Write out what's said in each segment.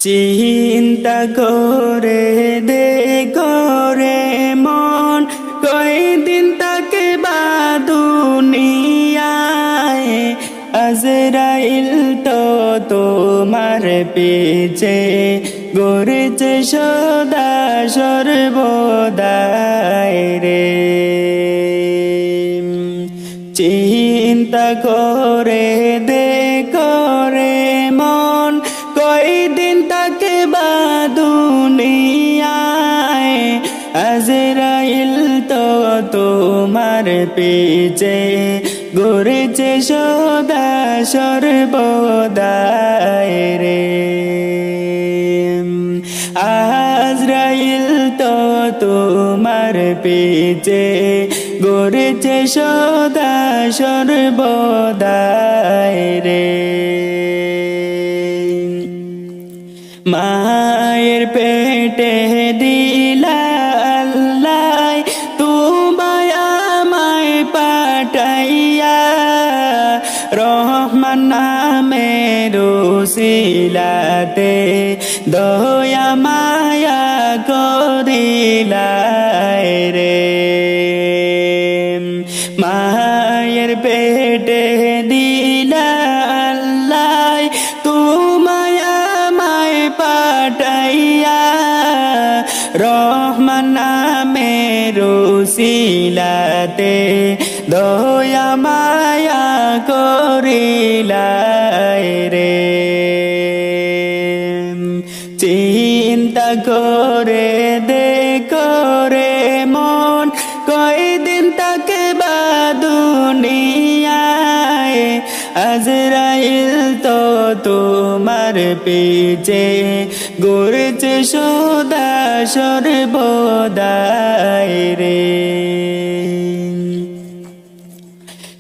চিন্তা করে দেখো রে মন, কয়দিন তাকে বা দুনিয়ায়। আজরাইল তো তোমার পিছে ঘুরেছে সদা সর্বদাই রে। চিন্তা করে দেখো রে মন, কয়দিন তাকে বা দুনিয়ায়। আজরাইল তো তোমার পিছে ঘুরেছে সদা সর্বদাই রে। আজরাইল তো তোমার পিছে ঘুরেছে সদা সর্বদাই রে। মায়ের পেটে দিলা আল্লাহ তোমায় আমায় পাঠাইয়া, রহমান নামের উসিলাতে দয়া মায়া করিলাই রে। মায়ের পেটে দিলা আল্লাহ তোমায় আমায় পাঠাইয়া, রহমান নামের উসিলাতে দয়া মায়া করিলাই রে। চিন্তা করে দেখো রে মন, কয়দিন তাকে বা দুনিয়ায়। আজরাইল তো তোমার পিছে ঘুরেছে সদা সর্বদাই রে।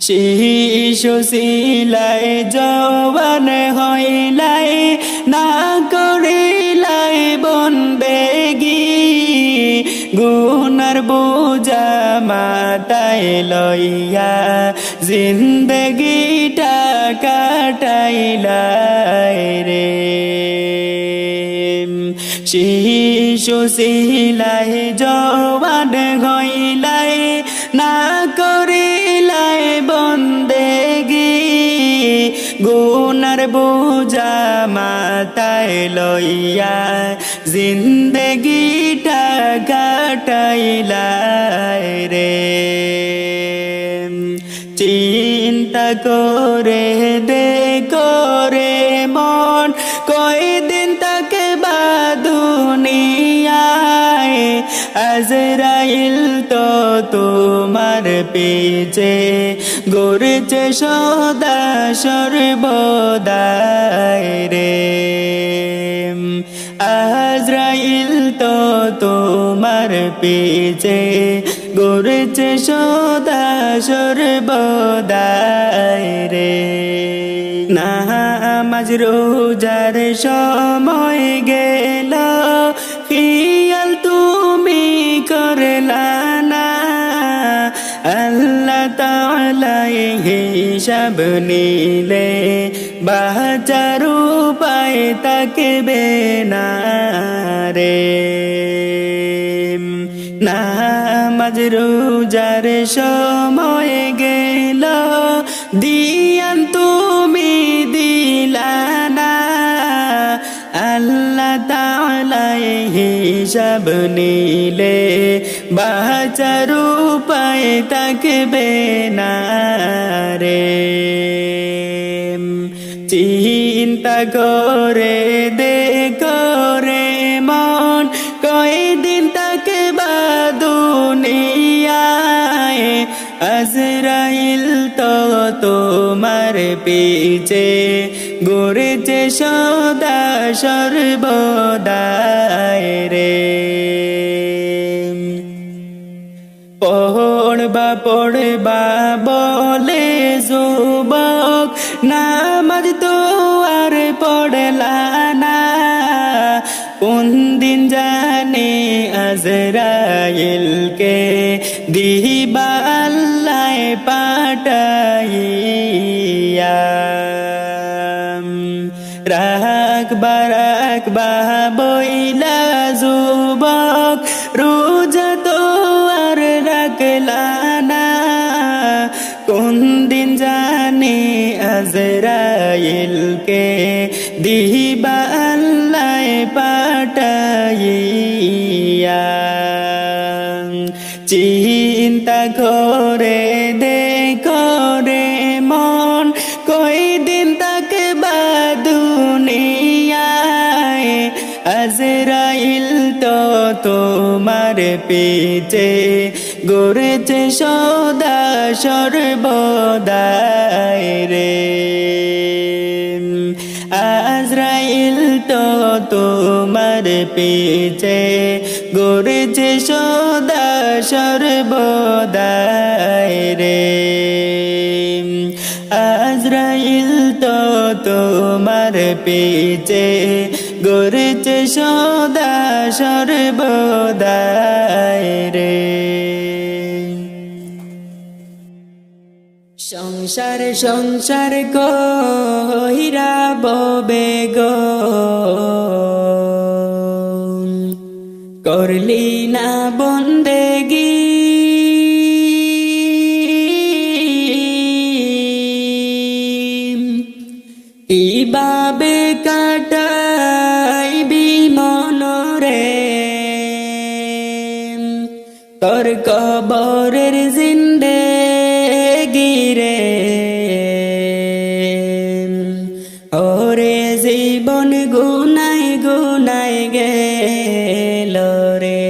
শিশু ছিলাই জওয়ান হইলাই, না করিলাই বন্দেগি। গুনার বোঝা মাথায় লইয়া জিন্দগিটা কাটাইলাই রে। শিশু ছিলাই জওয়ান হইলাই, না করিলাই বন্দেগি। গুনার বোঝা মাথায় লইয়া জিন্দগিটা কাটাইলাই রে। চিন্তা করে দেখো রে মন, কয়দিন তাকে বা দুনিয়ায়। আজরাইল তো তোমার পিছে ঘুরেছে সদা সর্বদাই রে। আজরাইল তো তোমার পিছে ঘুরেছে সদা সর্বদাই রে। নামাজ রোজার সময় গেল, খেয়াল তুমি করলা না। আল্লাহ তাআলা হিসাব নিলে বাঁচার উপায় থাকবে না রে। নামাজ রোজার সময় গেল, দিয়ান তুমি দিলা না। আল্লাহ তাআলা হিসাব নিলে বাঁচার উপায় থাকবে না রে। চিন্তা করে দেখো রে মন, কয়দিন তাকে বা দুনিয়ায়। আজরাইল তো তোমার পিছে ঘুরেছে সদা সর্বদাই রে। পড়বা বলে যুবক, নামাজ তো আর পড়লা না। কোন দিন জানে আজরাইলকে দিবা আল্লাহ পাঠাইয়া। রাখবা রাখবা বইলা যুবক রোজা তো আর রাখলা না কোন দিন জানি আজরাইলকে দিবা আল্লাহ পাঠাইয়া চিন্তা করে দেখো রে মন কই দিন থাকবা দুনিয়ায় আজরাইল তো তোমার পিছে ঘুরেছে সদা সর্বদাই রে আজরাইল তো তোমার পিছে ঘুরেছে সদা সর্বদাই রে আজরাইল তো তোমার পিছে ঘুরেছে সদা সর্বদাই রে সংসার সংসার কইরা ববে গো করলি না বন্দেগি কিভাবে কাটাইবি মনরে তোর কবরের জিন্দেগি রে ওরে জীবন গুনাই গুনাই গেল রে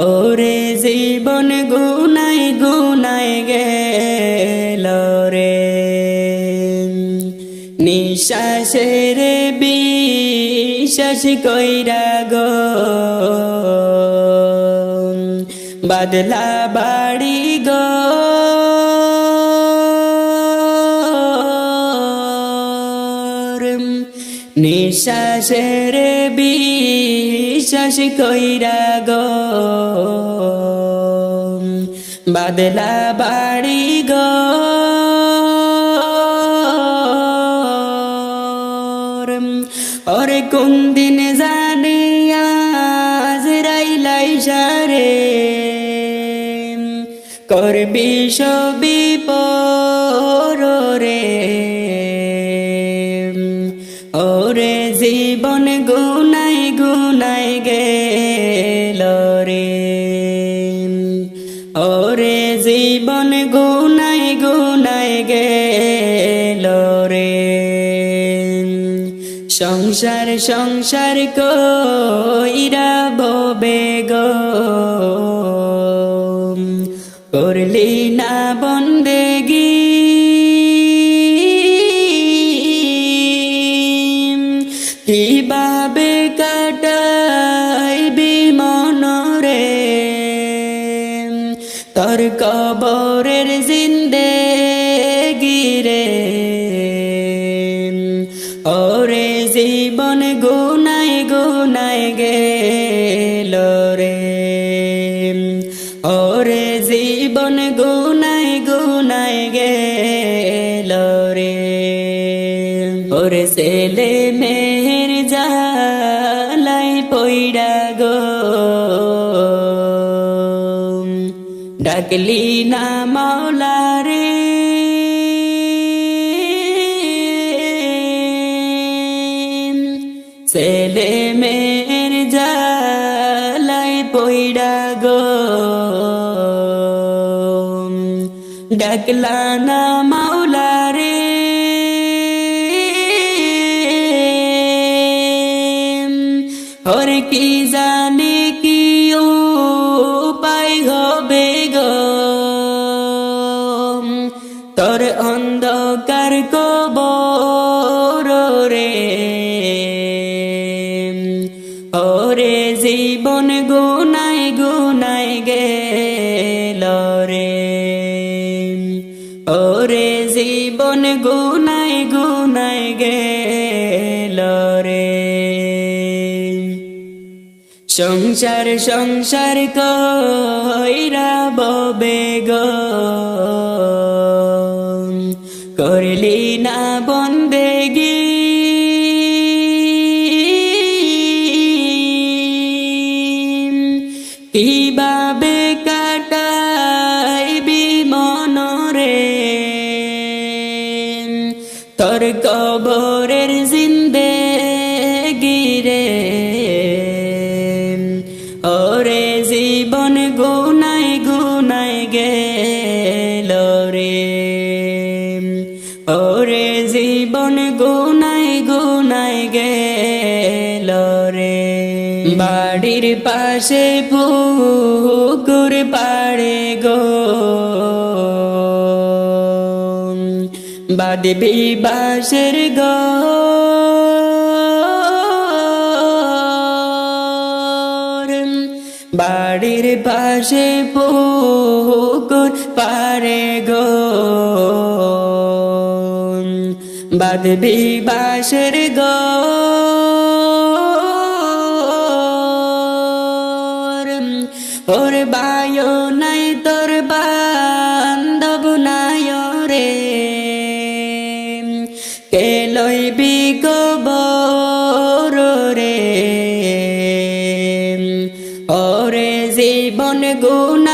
ওরে জীবন গুনাই গুনাই গেল রে নিঃশ্বাসের বিশ্বাস কইরা গো বাদলা বাড়ি গো নিঃশ্বাসের বিশ্বাস কইরা গো বাদলা বাড়ি গো ওরে কোন দিন জানি আজরাইলাই সারে করবি সবি পর রে ওরে জীবন গুনাই গুনাই গেল রে ওরে জীবন গুনাই গুনাই গেল রে সংসার সংসার কইরা ববে গো করলি না বন্দেগি কিভাবে কাটাইবি মনরে তোর কবরের জিন্দেগি রে ওরে জীবন গুনাই গুনাই গেল রে ওরে জীবন গুনাই গুনাই গেল রে ওরে ছেলে মেহের জালাই পইড়া গো ডাকলি না মাওলা রে ছেলে মেয়ের জালাই পইড়া গো ডাকলা না মাওলা রে और की जाने की उपाय হবে গো তোর অন্ধকার কবর রে ওরে জীবন গুনাই গুনাই গেল রে ওরে জীবন গুনাই গুনাই গেল রে সংসার সংসার কইরা ববে গো করলি না বন্দেগি গেল রে। বাড়ির পাশে পুকুর পাড়ে গো বাঁধবি বাঁশের ঘর। বাড়ির পাশে পুকুর পাড়ে গো বাঁধবি বাঁশের ঘর। ওর বায়ু নাই তোর বান্ধব নাই রে, কে লইবি কবর রে। ওরে জীবন গুণ